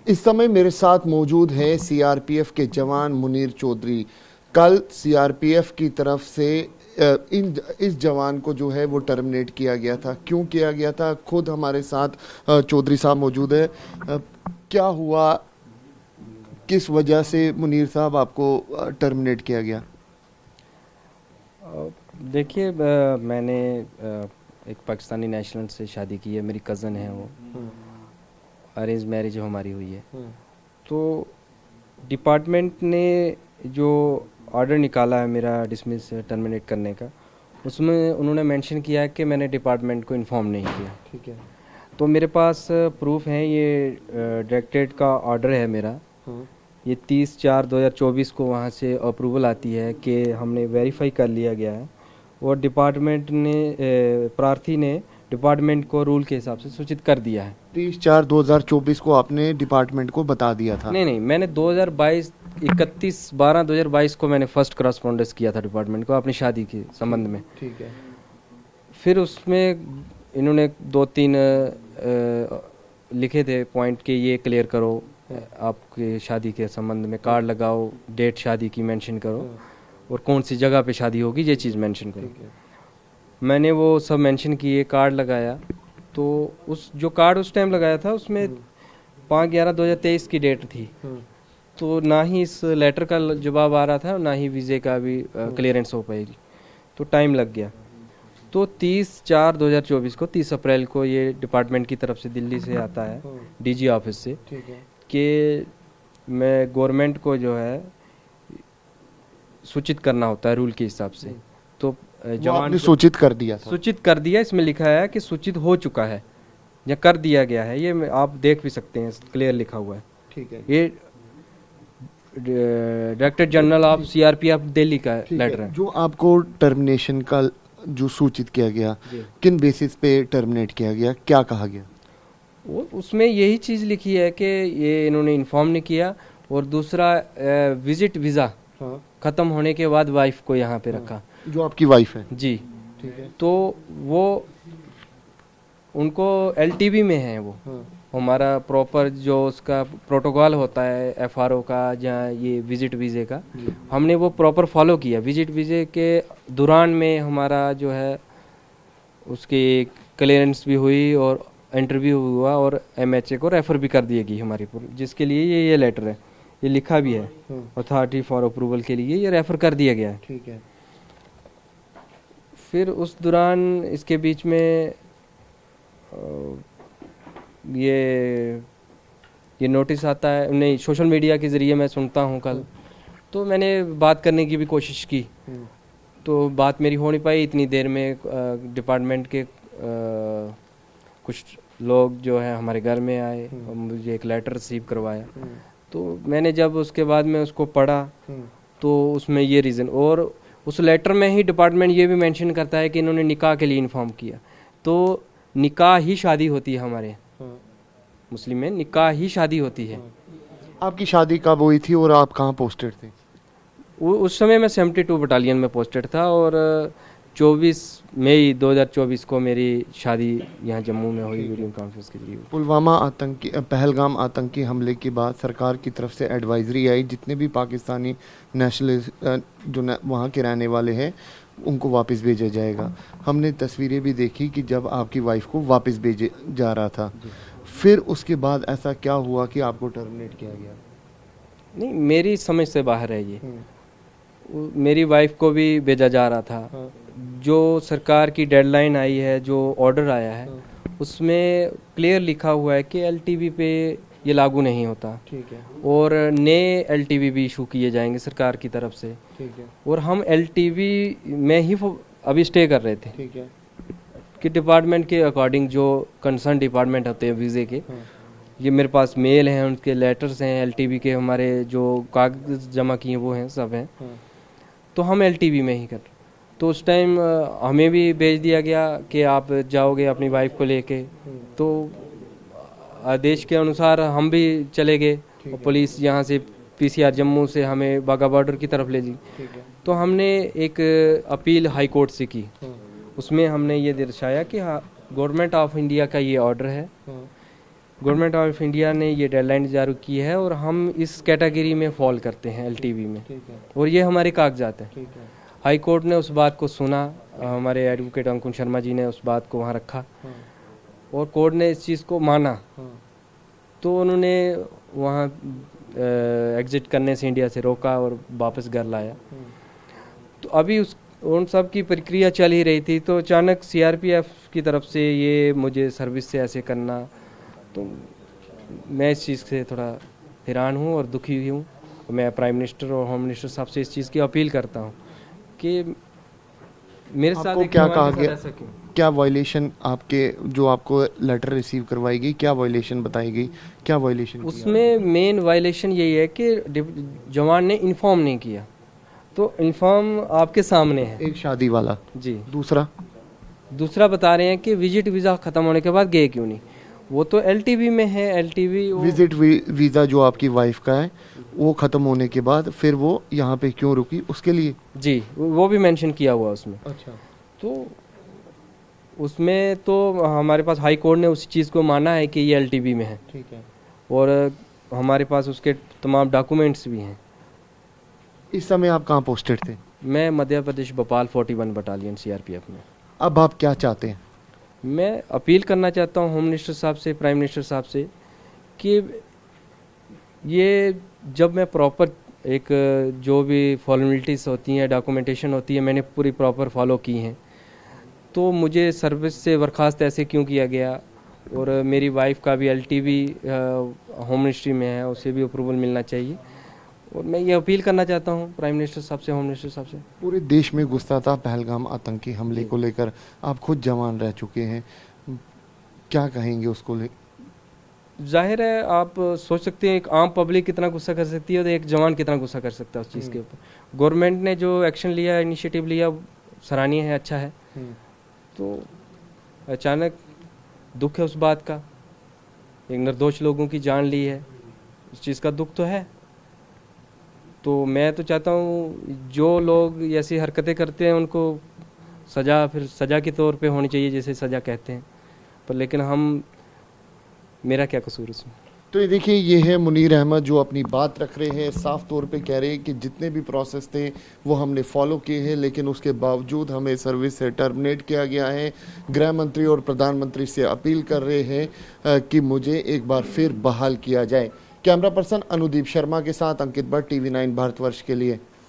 इस समय मेरे साथ मौजूद है सीआरपीएफ के जवान मुनीर चौधरी। कल सीआरपीएफ की तरफ से इस जवान को जो है वो टर्मिनेट किया गया था। क्यों किया गया था, खुद हमारे साथ चौधरी साहब मौजूद है। क्या हुआ, किस वजह से मुनीर साहब आपको टर्मिनेट किया गया? देखिए, मैंने एक पाकिस्तानी नेशनल से शादी की है, मेरी कज़न है वो, अरेंज मैरिज हमारी हुई है। तो डिपार्टमेंट ने जो ऑर्डर निकाला है मेरा डिसमिस टर्मिनेट करने का, उसमें उन्होंने मेंशन किया है कि मैंने डिपार्टमेंट को इन्फॉर्म नहीं किया। ठीक है। तो मेरे पास प्रूफ है, ये डायरेक्टरेट का ऑर्डर है मेरा। ये 30/4/2024 को वहाँ से अप्रूवल आती है कि हमने वेरीफाई कर लिया गया है, और डिपार्टमेंट ने प्रार्थी ने डिपार्टमेंट को रूल के हिसाब से सूचित कर दिया है। 30/4/2024 को आपने डिपार्टमेंट को बता दिया था? नहीं, मैंने 2022 31/12/2022 को मैंने फर्स्ट करस्पॉन्डेंस किया था डिपार्टमेंट को अपनी शादी के संबंध में। ठीक है। फिर उसमें इन्होंने 2-3 लिखे थे पॉइंट कि ये क्लियर करो, आपके शादी के संबंध में कार्ड लगाओ, डेट शादी की मेंशन करो, और कौन सी जगह पे शादी होगी ये चीज़ मेंशन करो। मैंने वो सब मेंशन किए, कार्ड लगाया। तो उस जो कार्ड उस टाइम लगाया था उसमें 5/11/2023 की डेट थी। तो ना ही इस लेटर का जवाब आ रहा था, ना ही वीज़े का भी क्लियरेंस हो पाएगी, तो टाइम लग गया। तो 30/4/2024 को 30 अप्रैल को ये डिपार्टमेंट की तरफ से दिल्ली से आता है, डीजी ऑफिस से, कि मैं गवर्नमेंट को जो है सूचित करना होता है रूल के हिसाब से। तो जवान ने सूचित कर दिया था? सूचित कर दिया, इसमें लिखा है कि सूचित हो चुका है या कर दिया गया है, ये आप देख भी सकते हैं, क्लियर लिखा हुआ है। ठीक है। ये director general of CRPF Delhi का लेटर है। जो आपको टर्मिनेशन का जो सूचित किया गया, किन बेसिस पे टर्मिनेट किया गया, क्या कहा गया? वो उसमें यही चीज़ लिखी है कि ये इन्होंने इन्फॉर्म नहीं किया, और दूसरा विजिट वीज़ा ख़त्म होने के बाद वाइफ को यहाँ पे रखा। जो आपकी वाइफ है? जी। ठीक है। तो वो उनको एलटीबी में है वो। हमारा प्रॉपर जो उसका प्रोटोकॉल होता है एफआरओ का, जहाँ ये विजिट वीज़े का, हमने वो प्रॉपर फॉलो किया। विजिट वीज़े के दौरान में हमारा जो है उसकी क्लियरेंस भी हुई, और इंटरव्यू हुआ, और एमएचए को रेफ़र भी कर दी गई हमारी, जिसके लिए ये लेटर है, ये लिखा भी है, अथॉरिटी फॉर अप्रूवल के लिए ये रेफ़र कर दिया गया है। ठीक है। फिर उस दौरान इसके बीच में ये नोटिस आता है, नहीं, सोशल मीडिया के ज़रिए मैं सुनता हूँ कल। तो मैंने बात करने की भी कोशिश की, तो बात मेरी हो नहीं पाई। इतनी देर में डिपार्टमेंट के कुछ लोग जो है हमारे घर में आए और मुझे एक लेटर रिसीव करवाया। तो मैंने जब उसके बाद में उसको पढ़ा, तो उसमें ये रीज़न, और उस लेटर में ही डिपार्टमेंट ये भी मेंशन करता है कि इन्होंने निकाह के लिए इन्फॉर्म किया। तो निकाह ही शादी होती है हमारे मुस्लिम में, निकाह ही शादी होती है। आपकी शादी कब हुई थी और आप कहाँ पोस्टेड थे? उस समय मैं 72 बटालियन में पोस्टेड था, और 24 मई 2024 को मेरी शादी यहाँ जम्मू में हुई, वीडियो कॉन्फ्रेंस के जरिए। पहलगाम आतंकी हमले के बाद सरकार की तरफ से एडवाइजरी आई, जितने भी पाकिस्तानी नेशनल जो वहाँ के रहने वाले हैं उनको वापस भेजा जाएगा। हमने तस्वीरें भी देखी कि जब आपकी वाइफ को वापस भेजे जा रहा था, फिर उसके बाद ऐसा क्या हुआ कि आपको टर्मिनेट किया गया? नहीं, मेरी समझ से बाहर है ये। मेरी वाइफ को भी भेजा जा रहा था। जो सरकार की डेडलाइन आई है, जो ऑर्डर आया है, उसमें क्लियर लिखा हुआ है कि एलटीवी पे ये लागू नहीं होता। ठीक है। और नए एलटीवी भी इशू किए जाएंगे सरकार की तरफ से। ठीक है। और हम एलटीवी में ही अभी स्टे कर रहे थे। ठीक है। कि डिपार्टमेंट के अकॉर्डिंग जो कंसर्न डिपार्टमेंट होते हैं वीज़े के, ये मेरे पास मेल हैं, उनके लेटर्स हैं, एलटीवी के हमारे जो कागज जमा किए वो हैं, सब हैं। तो हम एलटीवी में ही कर। तो उस टाइम हमें भी भेज दिया गया कि आप जाओगे अपनी वाइफ को लेके। तो आदेश के अनुसार हम भी चले गए, और पुलिस यहाँ से पीसीआर जम्मू से हमें बाघा बॉर्डर की तरफ ले ली। तो हमने एक अपील हाई कोर्ट से की। उसमें हमने ये दर्शाया कि हाँ, गवर्नमेंट ऑफ इंडिया का ये ऑर्डर है, गवर्नमेंट ऑफ इंडिया ने ये डेडलाइन जारी की है और हम इस कैटेगरी में फॉल करते हैं एलटीवी में, और ये हमारे कागजात हैं। हाई कोर्ट ने उस बात को सुना, हमारे एडवोकेट अंकुर शर्मा जी ने उस बात को वहाँ रखा और कोर्ट ने इस चीज़ को माना, तो उन्होंने वहाँ एग्जिट करने से इंडिया से रोका और वापस घर लाया। तो अभी उन सब की प्रक्रिया चल ही रही थी, तो अचानक सीआरपीएफ की तरफ से ये मुझे सर्विस से ऐसे करना, तो मैं इस चीज़ से थोड़ा हैरान हूँ और दुखी हूँ। मैं प्राइम मिनिस्टर और होम मिनिस्टर साहब से इस चीज़ की अपील करता हूँ कि मेरे साथ आपको क्या कहा गया, क्या वायलेशन आपके जो आपको लेटर रिसीव करवाई गई, क्या वायलेशन बताई गई, क्या वायलेशन उसमें मेन वायलेशन यही है कि जवान ने इन्फॉर्म नहीं किया, तो इन्फॉर्म आपके सामने है। एक शादी वाला जी। दूसरा बता रहे हैं कि विजिट वीज़ा ख़त्म होने के बाद गए क्यों नहीं, वो तो एलटीवी में है। एलटीवी विजिट वीज़ा जो आपकी वाइफ का है वो ख़त्म होने के बाद फिर वो यहाँ पे क्यों रुकी उसके लिए, जी, वो भी मेंशन किया हुआ उसमें। अच्छा। तो उसमें तो हमारे पास हाई कोर्ट ने उस चीज़ को माना है कि ये एलटीवी में है, ठीक है, और हमारे पास उसके तमाम डॉक्यूमेंट्स भी हैं। इस समय आप कहाँ पोस्टेड थे? मैं मध्य प्रदेश भोपाल 41 बटालियन सीआरपीएफ में। अब आप क्या चाहते हैं? मैं अपील करना चाहता हूँ होम मिनिस्टर साहब से, प्राइम मिनिस्टर साहब से, कि ये जब मैं प्रॉपर एक जो भी फॉर्मेलिटीज़ होती हैं, डॉक्यूमेंटेशन होती है, मैंने पूरी प्रॉपर फॉलो की हैं, तो मुझे सर्विस से बर्खास्त ऐसे क्यों किया गया? और मेरी वाइफ का भी एलटीवी होम मिनिस्ट्री में है, उसे भी अप्रूवल मिलना चाहिए। और मैं ये अपील करना चाहता हूँ प्राइम मिनिस्टर साहब से, होम मिनिस्टर साहब से। पूरे देश में गुस्सा था पहलगाम आतंकी हमले को लेकर, आप खुद जवान रह चुके हैं, क्या कहेंगे उसको ले? जाहिर है आप सोच सकते हैं एक आम पब्लिक कितना गुस्सा कर सकती है, तो एक जवान कितना गुस्सा कर सकता है उस चीज़ के ऊपर। गवर्नमेंट ने जो एक्शन लिया, इनिशिएटिव लिया, सराहनीय है, अच्छा है। तो अचानक दुख है उस बात का, एक निर्दोष लोगों की जान ली है, उस चीज़ का दुख तो है। तो मैं तो चाहता हूँ जो लोग ऐसी हरकतें करते हैं उनको सज़ा फिर सज़ा के तौर पे होनी चाहिए, जैसे सज़ा कहते हैं, पर लेकिन मेरा क्या कसूर इसमें? तो ये देखिए, ये है मुनीर अहमद जो अपनी बात रख रहे हैं, साफ तौर पे कह रहे हैं कि जितने भी प्रोसेस थे वो हमने फॉलो किए हैं, लेकिन उसके बावजूद हमें सर्विस से टर्मिनेट किया गया है। गृह मंत्री और प्रधानमंत्री से अपील कर रहे हैं कि मुझे एक बार फिर बहाल किया जाए। कैमरा पर्सन अनुदीप शर्मा के साथ अंकित भट्ट, TV9 भारतवर्ष के लिए।